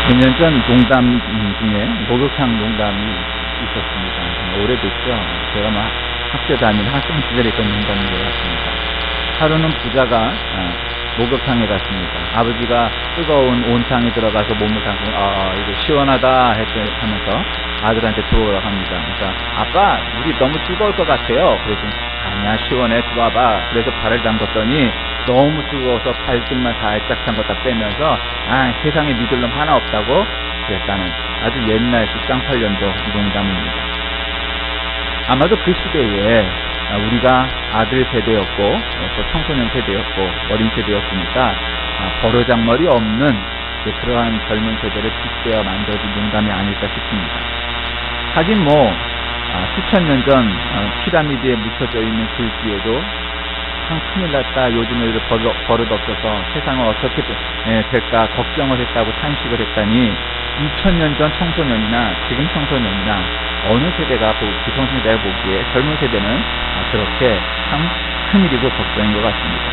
몇 년 전 농담 중에 목욕탕 농담이 있었습니다. 오래됐죠. 제가 막 학교 다니는 학생 시절에 있던 농담인 것 같습니다. 하루는 부자가 목욕탕에 갔습니다. 아버지가 뜨거운 온탕에 들어가서 몸을 담고 이거 시원하다 하면서 아들한테 들어오라고 합니다. 그러니까 아빠 물이 너무 뜨거울 것 같아요. 그랬더니 아니야 시원해 들어와봐. 그래서 발을 담궜더니 너무 뜨거워서 발등만 살짝 담궜다 빼면서 세상에 믿을 놈 하나 없다고 그랬다는 아주 옛날 쌍팔년도 농담입니다. 아마도 그 시대에 우리가 아들 세대였고 또 청소년 세대였고 어린 세대였으니까 버르장머리 없는 그러한 젊은 세대를 빗대어 만들어진 농담이 아닐까 싶습니다. 하긴 수천 년 전 피라미드에 묻혀져 있는 글 뒤에도 참 큰일 났다. 요즘에 버릇 없어서 세상은 어떻게 될까 걱정을 했다고 탄식을 했다니 2000년 전 청소년이나 지금 청소년이나 어느 세대가 기성세대가 보기에 젊은 세대는 그렇게 참 큰일이고 걱정인 것 같습니다.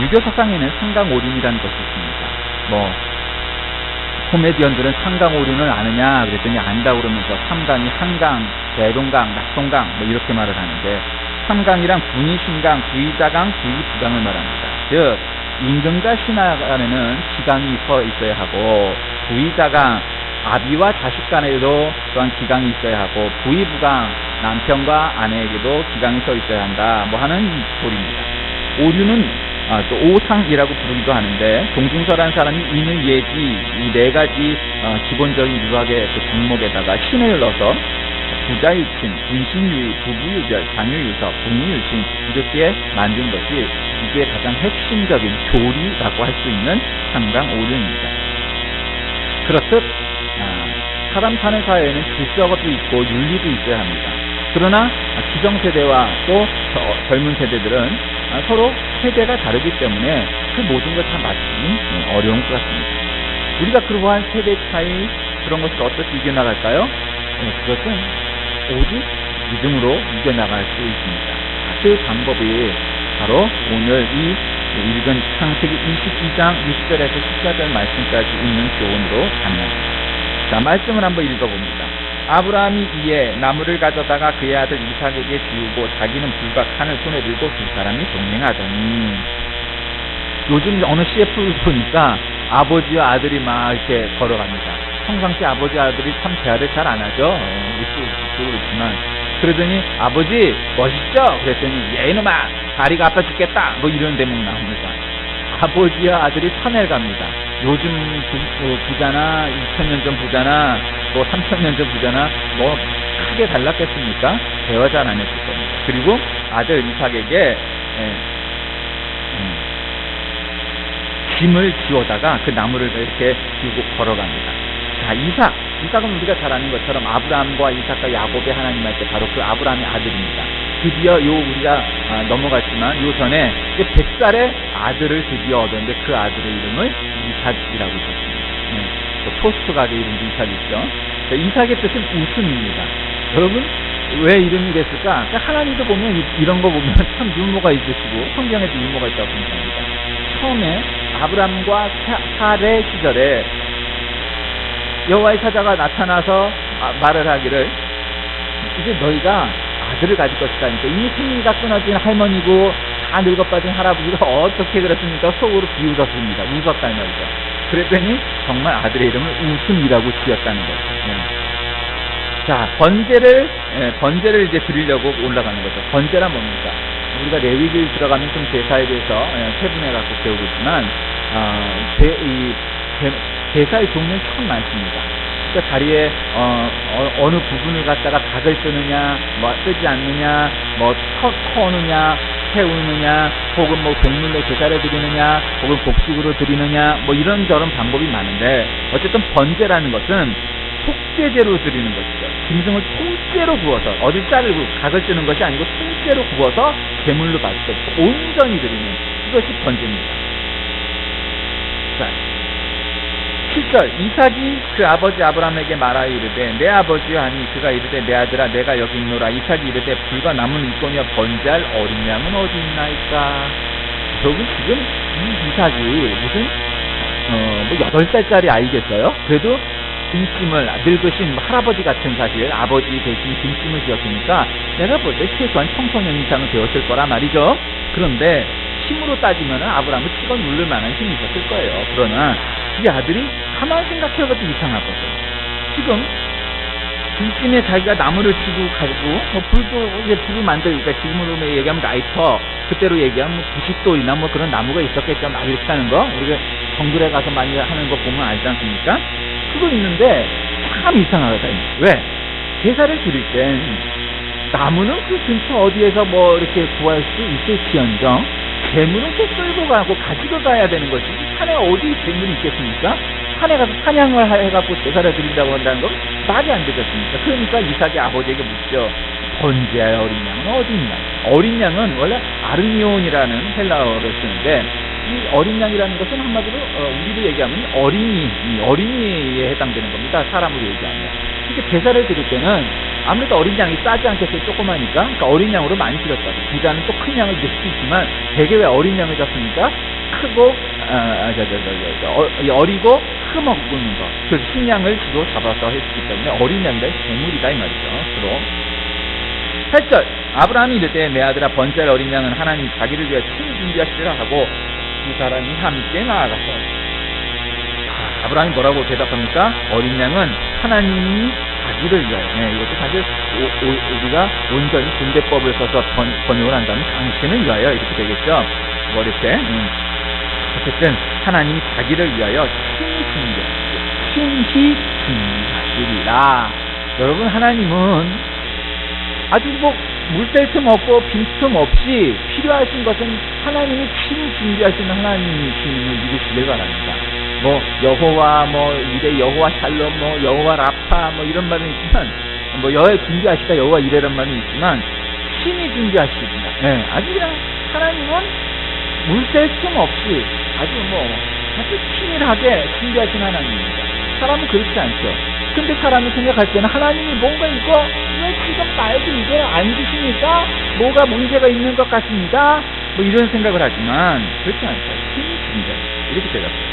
유교 사상에는 상강오륜이라는 것이 있습니다. 코미디언들은 상강오륜을 아느냐 그랬더니 안다고 그러면서 삼강이 한강, 대동강, 낙동강 이렇게 말을 하는데 삼강이란 군의 신강, 구의자강, 구의부강을 말합니다. 즉 임금과 신하 간에는 기강이 있어야 하고 구의자강, 아비와 자식 간에도 또한 기강이 있어야 하고 부의부강, 남편과 아내에게도 기강이 서 있어야 한다 하는 소리입니다. 오륜은 또 오상이라고 부르기도 하는데 동중설한 사람이 인의 예지 이 네 가지 기본적인 유학의 그 종목에다가 신을 넣어서 부자유친, 분신유의, 부부유별, 장유유서, 북유유신 이렇게 만든 것이 이게 가장 핵심적인 교리라고 할 수 있는 삼강오륜입니다. 그렇듯 사람 사는 사회에는 질서가 있고 윤리도 있어야 합니다. 그러나 기성세대와 또 젊은 세대들은 서로 세대가 다르기 때문에 그 모든 걸 다 맞추기 어려운 것 같습니다. 우리가 그러한 세대 차이 그런 것을 어떻게 이겨나갈까요? 그것은 오직 믿음으로 이겨나갈 수 있습니다. 그 방법이 바로 오늘 이 읽은 창세기 22장 6절에서 14절 말씀까지 있는 교훈으로 가능합니다. 자, 말씀을 한번 읽어봅니다. 아브라함이 이에 나무를 가져다가 그의 아들 이삭에게 지우고 자기는 불과 칼을 손에 들고 두 사람이 동행하더니 요즘 어느 CF를 보니까 아버지와 아들이 막 이렇게 걸어갑니다. 평상시 아버지 아들이 참 대화를 잘 안 하죠. 웃고 있지만 그러더니 아버지 멋있죠? 그랬더니 얘놈아 다리가 아파 죽겠다 이런 대목 나옵니다. 아버지와 아들이 산에 갑니다. 요즘 부자나 2000년 전 부자나 3000년 전 부자나 크게 달랐겠습니까? 대화 잘 안 했을 겁니다. 그리고 아들 이삭에게 짐을 지워다가 그 나무를 이렇게 들고 걸어갑니다. 자, 이삭은 우리가 잘 아는 것처럼 아브라함과 이삭과 야곱의 하나님 할 때 바로 그 아브라함의 아들입니다. 드디어 우리가 넘어갔지만 요 전에 100살의 아들을 드디어 얻었는데 그 아들의 이름을 이삭이라고 있었습니다. 또 토스트 가게 이름도 이삭이죠. 이삭의 뜻은 웃음입니다. 여러분 왜 이름이 됐을까? 하나님도 보면 이런 거 보면 참 유머가 있으시고 성경에도 유머가 있다고 생각합니다. 처음에 아브라함과 사례 시절에 여호와의 사자가 나타나서 말을 하기를 이제 너희가 아들을 가질 것이다. 그러니까 이미 생리가 끊어진 할머니고 다 늙어빠진 할아버지가 어떻게 그랬습니까? 속으로 비웃었습니다. 웃었다는 말이죠. 그랬더니 정말 아들의 이름을 웃음이라고 지었다는 거죠. 자, 번제를 이제 드리려고 올라가는 거죠. 번제란 뭡니까? 우리가 레위기를 들어가면 좀 제사에 대해서 세분해갖고 배우고 있지만 제사의 종류는 참 많습니다. 그러니까 다리에 어느 부분을 갖다가 닭을 쓰느냐, 쓰지 않느냐, 터느냐, 태우느냐, 혹은 동물로 제사를 드리느냐, 혹은 곡식으로 드리느냐, 이런저런 방법이 많은데 어쨌든 번제라는 것은 속죄제로 드리는 것이죠. 짐승을 통째로 구워서 어디 자르고 각을 뜨는 것이 아니고 통째로 구워서 제물로 바쳐서 온전히 드리는 이것이 번제입니다. 자, 7절 이삭이 그 아버지 아브라함에게 말하여 이르되 내 아버지여 하니 그가 이르되 내 아들아 내가 여기 있노라. 이삭이 이르되 불과 남은 일꾼이여 번제할 어린 양은 어디 있나이까. 여러분 지금 이 이삭이 무슨 뭐 8살짜리 아이겠어요? 그래도 등짐을 늙으신 할아버지 같은 사실 아버지 대신 등짐을 지었으니까 내가 볼 때 최소한 청소년 이상은 되었을 거라 말이죠. 그런데 힘으로 따지면 아브라함을 찍어 누를 만한 힘이 있었을 거예요. 그러나 이 아들이 가만히 생각해봐도 이상하거든. 지금 등짐에 자기가 나무를 쥐고 가지고 뭐 불도 이제 불을 만들니까 지금으로 얘기하면 라이터, 그때로 얘기하면 뭐 부싯돌이나 뭐 그런 나무가 있었겠죠. 막 이렇게 하는 거 우리가 정글에 가서 많이 하는 거 보면 알지 않습니까? 그거 있는데 참 이상하거든. 왜? 제사를 드릴 땐 나무는 그 근처 어디에서 뭐 이렇게 구할 수 있을지언정 재물은 꼭 끌고 가고 가지고 가야 되는 거지. 산에 어디 재물이 있겠습니까? 산에 가서 사냥을 해갖고 제사를 드린다고 한다는 건 말이 안 되겠습니까? 그러니까 이삭이 아버지에게 묻죠. 번제하의 어린 양은 어디 있나? 어린 양은 원래 아르미온이라는 헬라어를 쓰는데 이 어린 양이라는 것은 한마디로 우리로 얘기하면 어린이에 해당되는 겁니다. 사람으로 얘기하면. 이렇게 제사를 드릴 때는 아무래도 어린 양이 싸지 않겠어요. 조그마니까. 그러니까 어린 양으로 많이 드렸다고. 부자는 또 큰 양을 드릴 수 있지만 대개 왜 어린 양을 잡습니까? 크고 어리고 흠없는 거. 그래서 흰 양을 주로 잡아서 했기 때문에 어린 양이라 재물이다 이 말이죠. 주로. 8절 아브라함이 이르되 내 아들아 번제할 어린 양은 하나님이 자기를 위하여 친히 준비하시리라 하고 두 사람이 함께 나아가서 아브라함이 뭐라고 대답합니까? 어린 양은 하나님이 자기를 위하여. 네, 이것도 사실 우리가 온전히 군대법을 써서 번역을 한다면 당신을 위하여 이렇게 되겠죠. 어릴 때. 어쨌든 하나님이 자기를 위하여 친히 준비하시리라. 여러분 하나님은 아주 뭐 물댈 틈 없고 빈틈 없이 필요하신 것은 하나님이 친히 준비하시는 하나님이심을 믿으시길 바랍니다. 뭐 여호와 뭐 이래 여호와 샬롬 뭐 여호와 라파 뭐 이런 말은 있지만 뭐 여호와 준비하시다 여호와 이래란 말은 있지만 친히 준비하시리라. 네, 아주 그냥 하나님은 물댈 틈 없이 아주 친밀하게 준비하신 하나님입니다. 사람은 그렇지 않죠. 근데 사람이 생각할 때는 하나님이 뭔가 이거 왜 지금 나에게 이걸 안 주시니까 뭐가 문제가 있는 것 같습니다. 뭐 이런 생각을 하지만 그렇지 않죠. 친히 준비하시다. 이렇게 대답해요.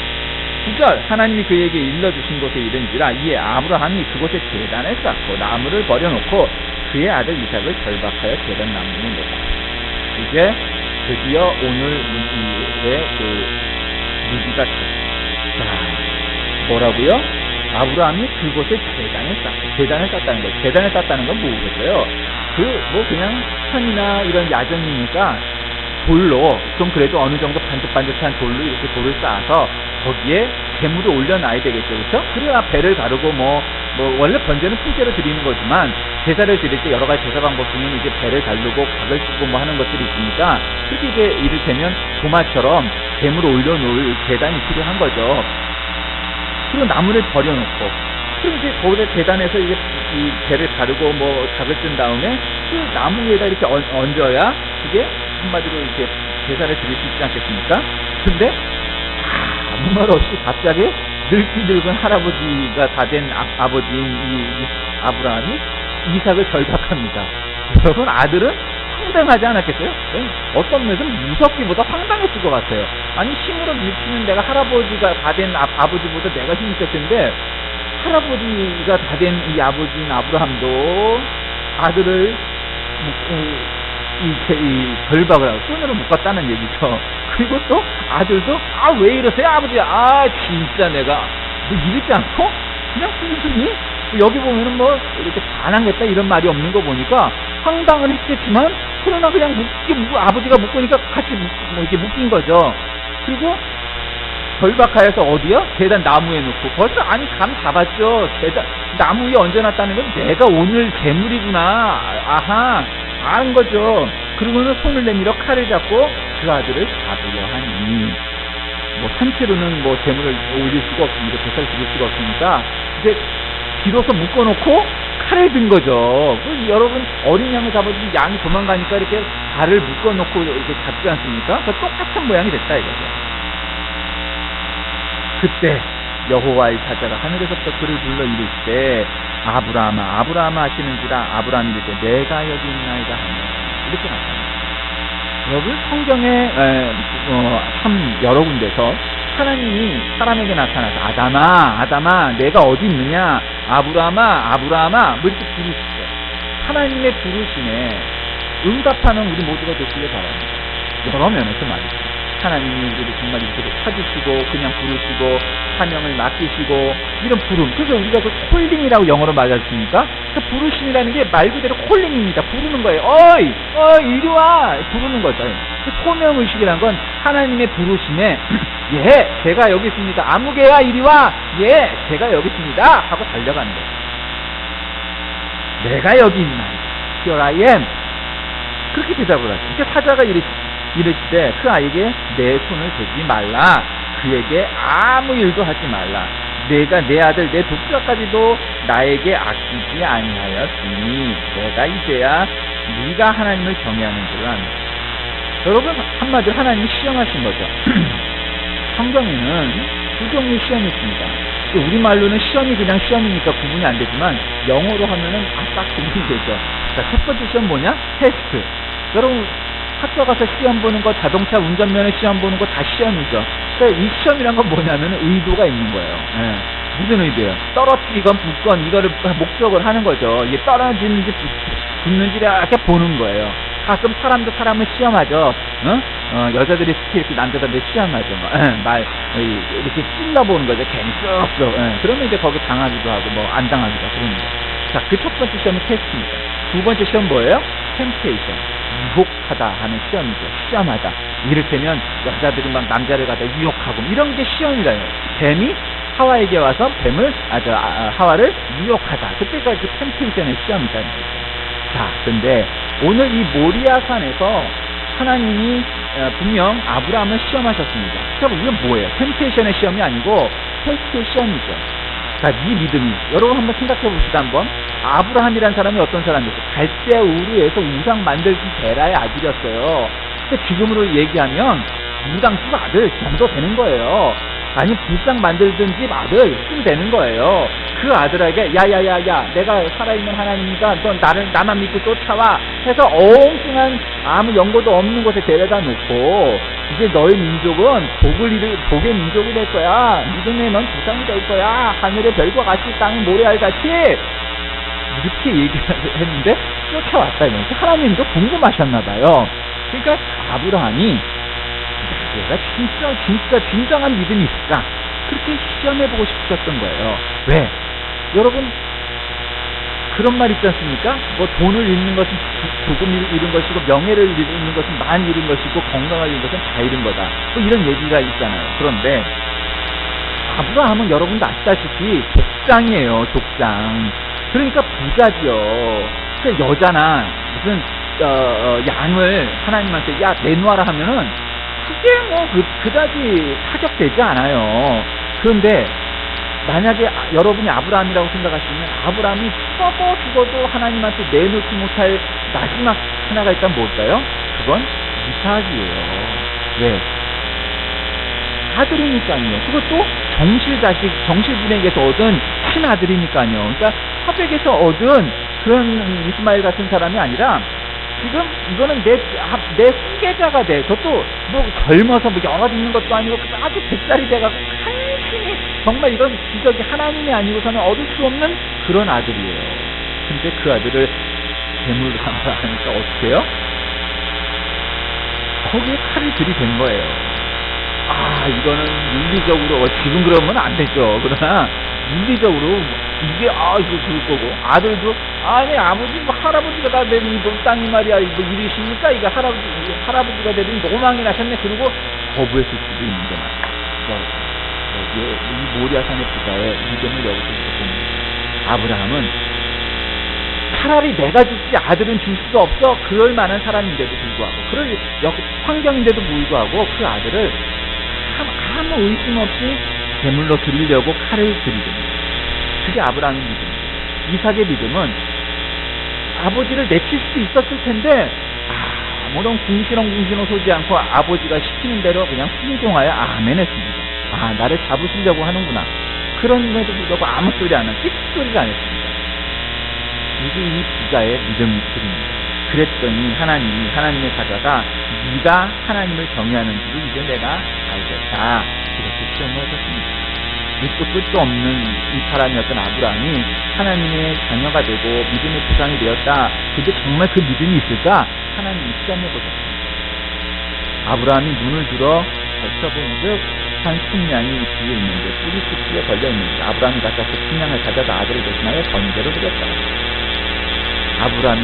9절 하나님이 그에게 일러주신 곳에 이른지라 이에 아브라함이 그곳에 제단을 쌓고 나무를 버려놓고 그의 아들 이삭을 결박하여 제단 나무에 놓았다. 이제 드디어 오늘 무기의 무기가 뭐라고요? 아브라함이 그곳에 제단을 쌓다는 거예요. 제단을 쌓다는 건 뭐겠어요? 그냥 산이나 이런 야전이니까 돌로 좀 그래도 어느 정도 반듯반듯한 돌로 이렇게 돌을 쌓아서 거기에 재물을 올려놔야 되겠죠. 그렇죠? 그래야 배를 가르고 뭐 원래 번제는 통째로 드리는 거지만 제사를 드릴 때 여러 가지 제사 방법 중에는 이제 배를 가르고 각을 쓰고 뭐 하는 것들이 있으니까 그렇게 이제 이를테면 도마처럼 재물을 올려놓을 제단이 필요한 거죠. 그리고 나무를 버려놓고 그럼 이제 거기에 제단에서 이제 이 배를 가르고 뭐 각을 쓴 다음에 그 나무 위에다 이렇게 얹어야 그게 한마디로 이렇게 제사를 드릴 수 있지 않겠습니까? 근데 아무 말 없이 갑자기 늙은 할아버지가 다 된 아버지인 이 아브라함이 이삭을 결박합니다. 여러분 아들은 황당하지 않았겠어요? 어떤 면에서 무섭기보다 황당했을 것 같아요. 아니 힘으로 밀치는 내가 할아버지가 다 된 아버지보다 내가 힘이 있을 텐데 할아버지가 다 된 이 아버지인 아브라함도 아들을 이 결박을 하고 손으로 묶었다는 얘기죠. 그리고 또 아들도 왜 이러세요 아버지? 진짜 내가 뭐 이러지 않고 그냥 순순히 여기 보면은 뭐 이렇게 반항했다 이런 말이 없는 거 보니까 황당은 했겠지만 그러나 그냥 아버지가 묶으니까 같이 이렇게 묶인 거죠. 그리고 결박하여서 어디요? 제단 나무에 놓고 벌써 감 잡았죠. 제단 나무 위에 얹어놨다는 건 내가 오늘 재물이구나. 아는 거죠. 그러고는 손을 내밀어 칼을 잡고 그 아들을 잡으려 하니 뭐 산채로는 뭐 재물을 올릴 수가 없습니다. 제사를 드릴 수가 없으니까 이제 비로소 묶어놓고 칼을 든 거죠. 여러분 어린 양을 잡아도 양이 도망가니까 이렇게 발을 묶어놓고 이렇게 잡지 않습니까? 똑같은 모양이 됐다 이거죠. 그때 여호와의 사자가 하늘에서부터 그를 불러 이르시되 아브라함아 하시는지라 아브라함이 이르되 내가 여기 있나이다 하며 이렇게 나타납니다. 여러분 성경에 참 여러 군데서 하나님이 사람에게 나타나서 아담아 내가 어디 있느냐, 아브라함아 뭐 이렇게 부르시죠. 하나님의 부르심에 응답하는 우리 모두가 되시길 바랍니다. 여러 면에서 말이죠. 하나님이 우리를 정말 이렇게 찾으시고 그냥 부르시고 사명을 맡기시고 이런 부름. 그래서 우리가 그 콜링이라고 영어로 말했습니까? 그 부르심이라는 게 말 그대로 콜링입니다. 부르는 거예요. 어이 이리 와, 부르는 거죠. 그 소명의식이라는 건 하나님의 부르심에 예 제가 여기 있습니다. 아무개야 이리 와. 예 제가 여기 있습니다 하고 달려가는 거예요. 내가 여기 있나. Here I am. 그렇게 대답을 하죠. 그러니까 사자가 이르시되 그 아이에게 내 손을 대지 말라. 그에게 아무 일도 하지 말라. 내가 내 아들 내 독자까지도 나에게 아끼지 아니하였으니 내가 이제야 네가 하나님을 경외하는 줄 안다. 여러분 한마디로 하나님이 시험하신 거죠. 성경에는 두 종류의 시험이 있습니다. 우리말로는 시험이 그냥 시험이니까 구분이 안 되지만 영어로 하면은 딱 구분이 되죠. 자, 첫 번째 시험 뭐냐? 테스트. 여러분 학교 가서 시험 보는 거, 자동차 운전면허 시험 보는 거 다 시험이죠. 그러니까 이 시험이란 건 뭐냐면 의도가 있는 거예요. 예. 무슨 의도예요? 떨어뜨리건 붙건 이거를 목적을 하는 거죠. 이게 떨어지는지 붙는지 이렇게 보는 거예요. 가끔 사람도 사람을 시험하죠. 여자들이 특히 이렇게 남자들한테 시험하죠. 이렇게 찔러보는 거죠. 괜히 쏙쏙. 그러면 이제 거기 당하기도 하고 뭐 안 당하기도 하고 그런 거예요. 자, 그 첫 번째 시험이 테스트입니다. 두 번째 시험 뭐예요? 템프테이션. 유혹하다 하는 시험이죠. 시험하다. 이를테면 여자들이 막 남자를 갖다 유혹하고 이런 게 시험이라요. 뱀이 하와에게 와서 하와를 유혹하다. 그때가 그 템프테이션의 시험이잖아요. 자, 근데 오늘 이 모리아산에서 하나님이 분명 아브라함을 시험하셨습니다. 그럼 이건 뭐예요? 템프테이션의 시험이 아니고 테스트의 시험이죠. 자, 네 믿음이. 여러분 한번 생각해 봅시다 한번. 아브라함이란 사람이 어떤 사람이었어요? 갈대아 우르에서 우상 만들기 베라의 아들이었어요. 근데 지금으로 얘기하면 무당집 아들 정도 되는 거예요. 아니 불상 만들던 집 아들 쯤 되는 거예요. 그 아들에게 야야야야 내가 살아있는 하나님이니까 너 나만 믿고 쫓아와 해서 엉뚱한 아무 연고도 없는 곳에 데려다 놓고 이제 너희 민족은 복의 민족이 될 거야. 믿음에 넌 조상이 될 거야. 하늘의 별과 같이 땅의 모래알 같이 이렇게 얘기했는데 쫓아왔다 이거니까 하나님도 궁금하셨나 봐요. 그러니까 아브라함이 내가 진짜 진정한 믿음이 있을까? 그렇게 시험해보고 싶으셨던 거예요. 왜? 여러분 그런 말 있지 않습니까? 뭐 돈을 잃는 것은 조금 잃은 것이고 명예를 잃는 것은 많이 잃은 것이고 건강을 잃은 것은 다 잃은 거다. 뭐 이런 얘기가 있잖아요. 그런데 아브라함은 여러분도 아시다시피 족장이에요. 족장. 그러니까 부자지요. 그러니까 여자나 무슨 양을 하나님한테 야 내놓아라 하면은 그게 뭐 그다지 타격되지 않아요. 그런데 만약에 여러분이 아브라함이라고 생각하시면 아브라함이 죽어도 하나님한테 내놓지 못할 마지막 하나가 있다면 뭘까요? 그건 이삭이에요. 왜? 아들이니까요. 그것도 정실분에게서 얻은 친아들이니까요. 그러니까 화백에서 얻은 그런 이스마엘 같은 사람이 아니라 지금 이거는 내 후계자가 돼. 그것도 뭐 젊어서 뭐 영화 듣는 것도 아니고 아주 100살이 돼가지고 간신히 정말 이건 기적이 하나님이 아니고서는 얻을 수 없는 그런 아들이에요. 근데 그 아들을 괴물로 삼아하니까 어떻게 해요? 거기에 칼을 들이댄 거예요. 이거는 윤리적으로 지금 그러면 안 되죠. 그러나 윤리적으로 이게 이거 그럴 거고 아들도 아니 아버지 뭐 할아버지가 다 되는 땅이 말이야 뭐 이러십니까? 이거 할아버지가 되더니 노망이 나셨네. 그리고 거부했을 수도 있는 게 말이야. 여기에 이 모리아산의 부자의 믿음을 여기서 봅니다. 아브라함은 차라리 내가 죽지 아들은 줄 수가 없어. 그럴 만한 사람인데도 불구하고 그럴 환경인데도 불구하고 그 아들을 아무 의심 없이 제물로 드리려고 칼을 들이됩니다. 그게 아브라함의 믿음입니다. 이삭의 믿음은 아버지를 내칠 수도 있었을 텐데 아무런 궁시렁 쏘지 않고 아버지가 시키는 대로 그냥 순종하여 아멘했습니다. 나를 잡으시려고 하는구나. 그런데도 불구하고 아무 소리 안 하고 삑소리를 안 했습니다. 이게 이 부자의 믿음입니다. 그랬더니 하나님의 사자가 네가 하나님을 경외하는 줄을 이제 내가 알게 되겠다. 이렇게 표현해줬습니다. 밑도 끝도 없는 이 사람이었던 아브라함이 하나님의 자녀가 되고 믿음의 조상이 되었다. 근데 정말 그 믿음이 있을까? 하나님이 시험해보셨습니다. 아브라함이 눈을 들어 걸쳐본즉 한 식량이 뒤에 있는데 뿔이 숲에 걸려있는데 아브라함이 가서 그 식량을 가져다 아들을 대신하여 번제로 드렸다. 아브라함이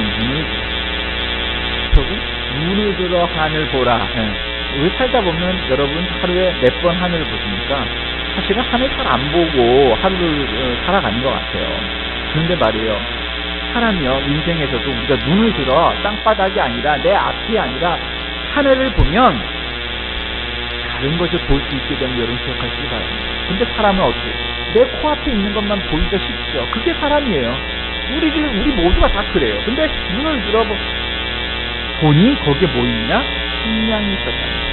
눈을 들어 하늘 보라. 우리 살다 보면 여러분 하루에 몇 번 하늘을 보십니까? 사실은 하늘 잘 안 보고 하루를 살아가는 것 같아요. 그런데 말이에요, 사람이요 인생에서도 우리가 눈을 들어 땅바닥이 아니라 내 앞이 아니라 하늘을 보면 다른 것을 볼 수 있게 되면 여러분 기억하시기 바랍니다. 근데 사람은 어떻게 내 코앞에 있는 것만 보기가 쉽죠. 그게 사람이에요. 우리 모두가 다 그래요. 근데 눈을 들어 보니 거기에 뭐 있냐? 식량이 있었다.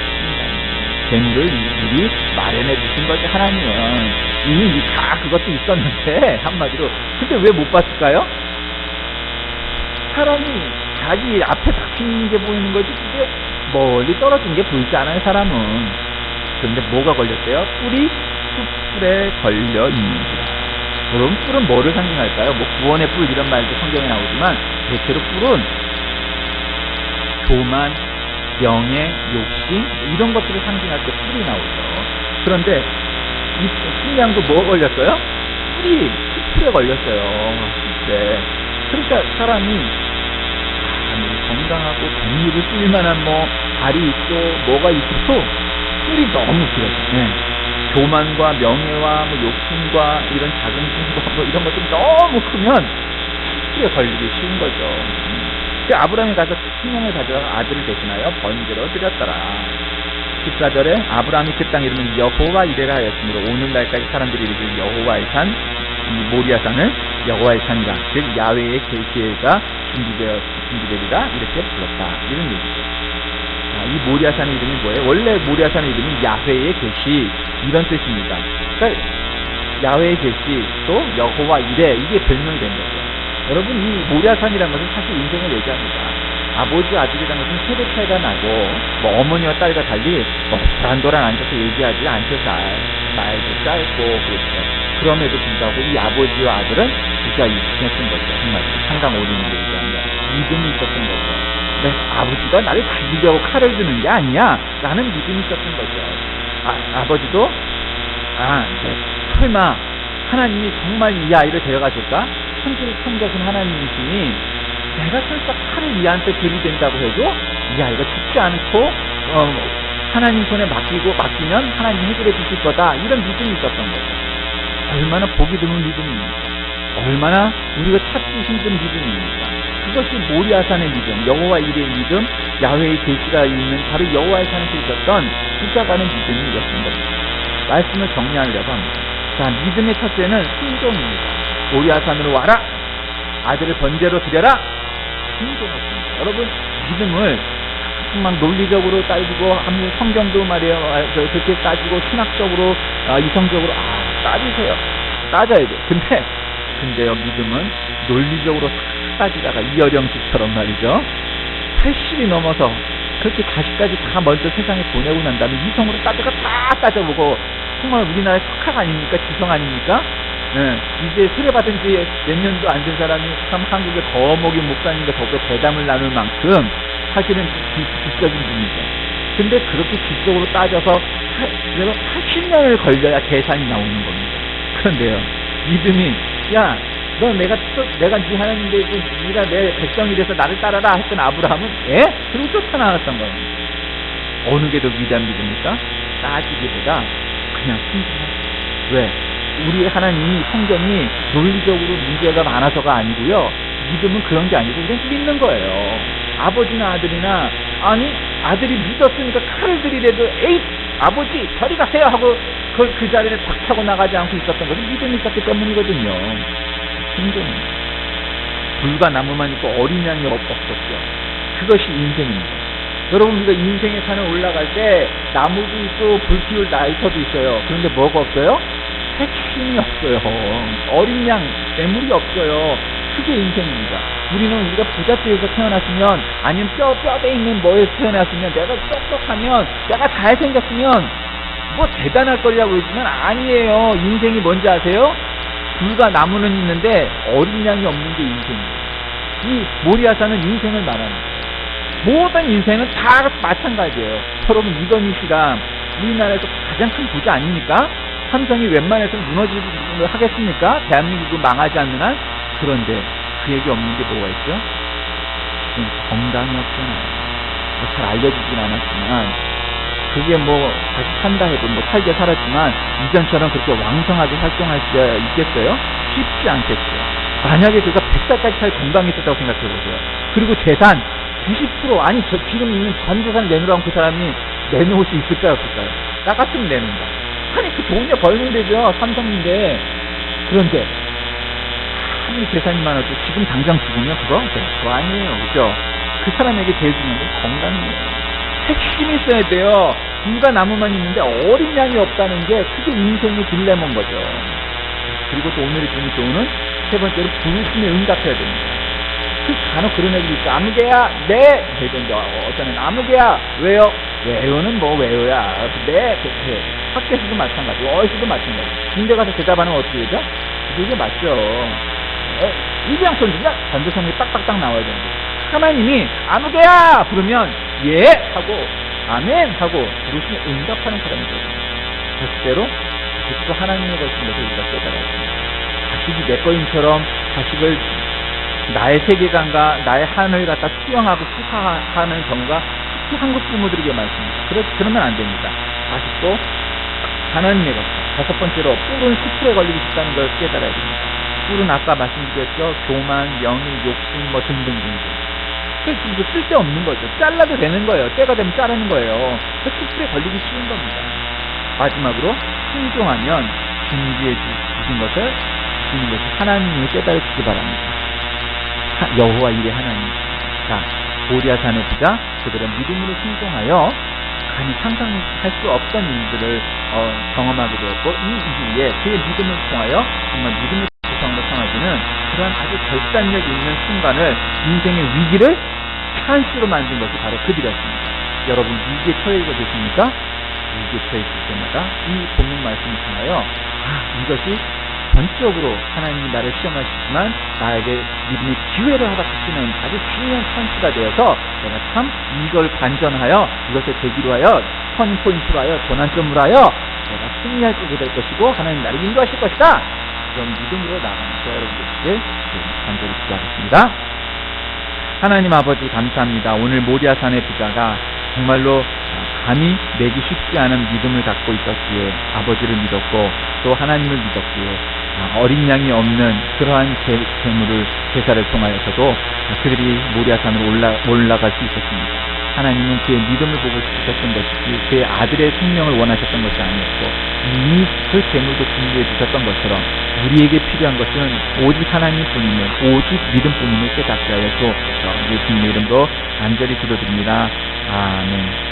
재물을 미리 마련해 주신 것이 하나님은 이미 다 그것도 있었는데 한마디로 근데 왜 못 봤을까요? 사람이 자기 앞에 닥친 게 보이는 거지 그게 멀리 떨어진 게 보이지 않아요 사람은. 그런데 뭐가 걸렸대요? 뿔이 숯불에 걸려 있는지라. 여러분 뿔은 뭐를 상징할까요? 뭐 구원의 뿔 이런 말도 성경에 나오지만 대체로 뿔은 교만, 명예, 욕심 이런 것들을 상징할 때 뿔이 나오죠. 그런데 이 식량도 뭐가 걸렸어요? 뿔이 숯불에 걸렸어요. 네. 그러니까 사람이 건강하고 덕리를 쓸만한 뭐 발이 있고 뭐가 있어도 뿔이 너무 길어요. 네. 교만과 명예와 뭐 욕심과 이런 자긍심과 뭐 이런 것들이 너무 크면 뿔에 걸리기 쉬운 거죠. 아브라함이 가서 식량을 가져다가 아들을 대신하여 번제로 드렸더라. 14절에 아브라함이 그 땅 이름을 여호와 이레라 하였으므로 오늘날까지 사람들이 이르기를 여호와의 산, 이 모리아산을 여호와의 산이라, 즉 야훼의 계시가 준비되리라 이렇게 불렀다. 이런 얘기죠. 자, 이 모리아산의 이름이 뭐예요? 원래 모리아산의 이름이 야훼의 계시 이런 뜻입니다. 그러니까 야훼의 계시 또 여호와 이레 이게 별명이 된 거죠. 여러분 이 모리아산이라는 것은 사실 인생을 얘기합니다. 아버지 아들이라는 것은 세대 차이가 나고 뭐 어머니와 딸과 달리 뭐 도란도란 앉아서 얘기하지 않죠. 말도 짧고 그렇죠. 그럼에도 불구하고 이 아버지와 아들은 진짜 익숙했던 거죠. 한마디로 상당 오리는 얘기하면 믿음이 있었던 거죠. 네, 아버지가 나를 죽이려고 칼을 드는 게 아니야 라는 믿음이 있었던 거죠. 아버지도 네, 설마 하나님이 정말 이 아이를 데려가실까? 천지를 창조하신 하나님이시니 내가 설사 칼을 이 아이한테 들이댄다고 해도 이 아이가 죽지 않고 하나님 손에 맡기면 하나님 해결해 주실 거다 이런 믿음이 있었던 거죠. 얼마나 보기 드문 믿음입니까? 얼마나 우리가 찾기 힘든 믿음입니까? 그것이 모리아산의 믿음, 여호와 이레의 믿음, 야훼의 계시가 있는 바로 여호와의 산에서 있었던 붙잡아가는 믿음이 이었던 겁니다. 말씀을 정리하려고 합니다. 자, 믿음의 첫째는 순종입니다. 모리아산으로 와라! 아들을 번제로 드려라! 순종했습니다. 여러분, 믿음을 막 논리적으로 따지고, 성경도 말이에요. 그렇게 따지고, 신학적으로, 이성적으로, 따지세요. 따져야 돼. 근데요, 믿음은 논리적으로 따지다가 이어령식처럼 말이죠. 80이 넘어서 그렇게 자식까지 다 먼저 세상에 보내고 난 다음에 이성으로 다 따져보고, 정말 우리나라의 석학 아닙니까? 지성 아닙니까? 네, 이제 세례받은 지 몇 년도 안 된 사람이 참 한국의 거목이 목사님과 더불어 대담을 나눌 만큼 사실은 지적인 분이죠. 근데 그렇게 지적으로 따져서 80년을 걸려야 계산이 나오는 겁니다. 그런데요, 믿음이 야, 너 내가 네 하나님 되고 네가 내 백성이 돼서 나를 따라라 했던 아브라함은 그리고 쫓아나왔던 겁니다. 어느 게 더 위대한 믿음입니까? 따지기보다 그냥 순종하세요. 왜? 우리 하나님이 성경이 논리적으로 문제가 많아서가 아니고요. 믿음은 그런 게 아니고 그냥 믿는 거예요. 아버지나 아들이나 아들이 믿었으니까 칼을 들이대도 에잇 아버지 저리 가세요 하고 그 자리를 박차고 나가지 않고 있었던 것은 믿음이 있었기 때문이거든요. 순종입니다. 불과 나무만 있고 어린 양이 없었죠. 그것이 인생입니다. 여러분 우리가 인생의 산을 올라갈 때 나무도 있고 불 피울 라이터도 있어요. 그런데 뭐가 없어요? 핵심이 없어요. 어린 양, 매물이 없어요. 그게 인생입니다. 우리가 부잣집에서 태어났으면 아니면 뼈대 있는 뭐에서 태어났으면 내가 똑똑하면 내가 잘생겼으면 뭐 대단할 거리라고 그러지만 아니에요. 인생이 뭔지 아세요? 불과 나무는 있는데 어린 양이 없는 게 인생이에요. 이 모리아산은 인생을 말하는 거예요. 모든 인생은 다 마찬가지예요. 여러분 이건희 씨가 우리나라에서 가장 큰 부자 아닙니까? 삼성이 웬만해서는 무너지지 하겠습니까? 대한민국은 망하지 않는 한. 그런데 그에게 없는 게 뭐가 있죠? 지금 건강이 없잖아요. 잘 알려지진 않았지만 그게 뭐 다시 산다 해도 뭐 살게 살았지만 이전처럼 그렇게 왕성하게 활동할 수 있겠어요? 쉽지 않겠죠. 만약에 그가 100살까지 살 건강이 있었다고 생각해보세요. 그리고 재산 90% 아니 저 지금 있는 전 재산을 내놓으라면 그 사람이 내놓을 수 있을까요? 없을까요? 나 같으면 내놓는다. 아니 그 돈이 벌면 되죠. 삼성인데. 그런데 아무리 재산이 많아도 지금 당장 죽으면 그거 아니에요. 그죠? 그 사람에게 제일 중요한 건 건강이에요. 핵심이 있어야 돼요. 불과 나무만 있는데 어린 양이 없다는 게 그게 인생의 딜레마인 거죠. 그리고 또 오늘의 주님 교훈은 세 번째로 부르심에 응답해야 됩니다. 그 간혹 그런 애들이 있어. 아무개야 네 해던데 어떤 애는 아무개야 왜요? 왜요는 뭐 왜요야 네 그렇게 학교에서도 마찬가지 어디서도 마찬가지. 군대 가서 대답하면 어떻게 되죠? 그게 맞죠. 이병선 진짜 전도성이 딱딱딱 나와야 되는데 하나님이 아무개야 부르면 예 하고 아멘 하고 부르심에 응답하는 사람이거든요. 절대로 그것도 하나님의 것인 것을 우리가 깨달아야 됩니다. 자식이 내 거인처럼 자식을 나의 세계관과 나의 하늘 갖다 수용하고 축하하는 경우가 특히 한국 부모들에게 많습니다. 그러면 안 됩니다. 자식도 하나님의 것. 다섯 번째로 뿔은 수풀에 걸리기 쉽다는 걸 깨달아야 됩니다. 뿔은 아까 말씀드렸죠. 교만, 명예, 욕심 뭐 등등등등. 이거 쓸데없는 거죠. 잘라도 되는 거예요. 때가 되면 자르는 거예요. 수풀에 걸리기 쉬운 겁니다. 마지막으로 순종하면 준비해 주신 것을 주시는 것을 하나님이 깨달아 주시기 바랍니다. 여호와 이레 하나님. 자, 모리아산의 부자 그들은 믿음으로 순종하여 감히 상상할 수 없던 일들을 경험하게 되었고 이 이후에 그의 믿음을 통하여 정말 믿음의 구성으로 삼아지는 그런 아주 결단력 있는 순간을 인생의 위기를 찬스로 만든 것이 바로 그들이었습니다. 여러분 위기에 처해 계십니까? 위기에 처해 있을 때마다 이 본문 말씀을 통하여 이것이 전적으로 하나님이 나를 시험하시지만 나에게 믿음의 기회를 허락하시는 아주 중요한 찬스가 되어서 내가 참 이걸 반전하여 이것을 계기로 하여 터닝포인트로 하여 전환점으로 하여 내가 승리하게 될 것이고 하나님 나를 인도하실 것이다. 그런 믿음으로 나가면서 여러분들께 간절히 기도하겠습니다. 하나님 아버지 감사합니다. 오늘 모리아산의 부자가 정말로 감히 내기 쉽지 않은 믿음을 갖고 있었기에 아버지를 믿었고 또 하나님을 믿었기에 어린 양이 없는 그러한 재물을 제사를 통하여서도 그들이 모리아산으로 올라갈 수 있었습니다. 하나님은 그의 믿음을 보고 주셨던 것이지 그의 아들의 생명을 원하셨던 것이 아니었고 이미 그 재물도 준비해 주셨던 것처럼 우리에게 필요한 것은 오직 하나님뿐임을 오직 믿음뿐임을 깨닫게 하여 주옵소서. 예수님의 이름으로 간절히 기도드립니다. 아멘.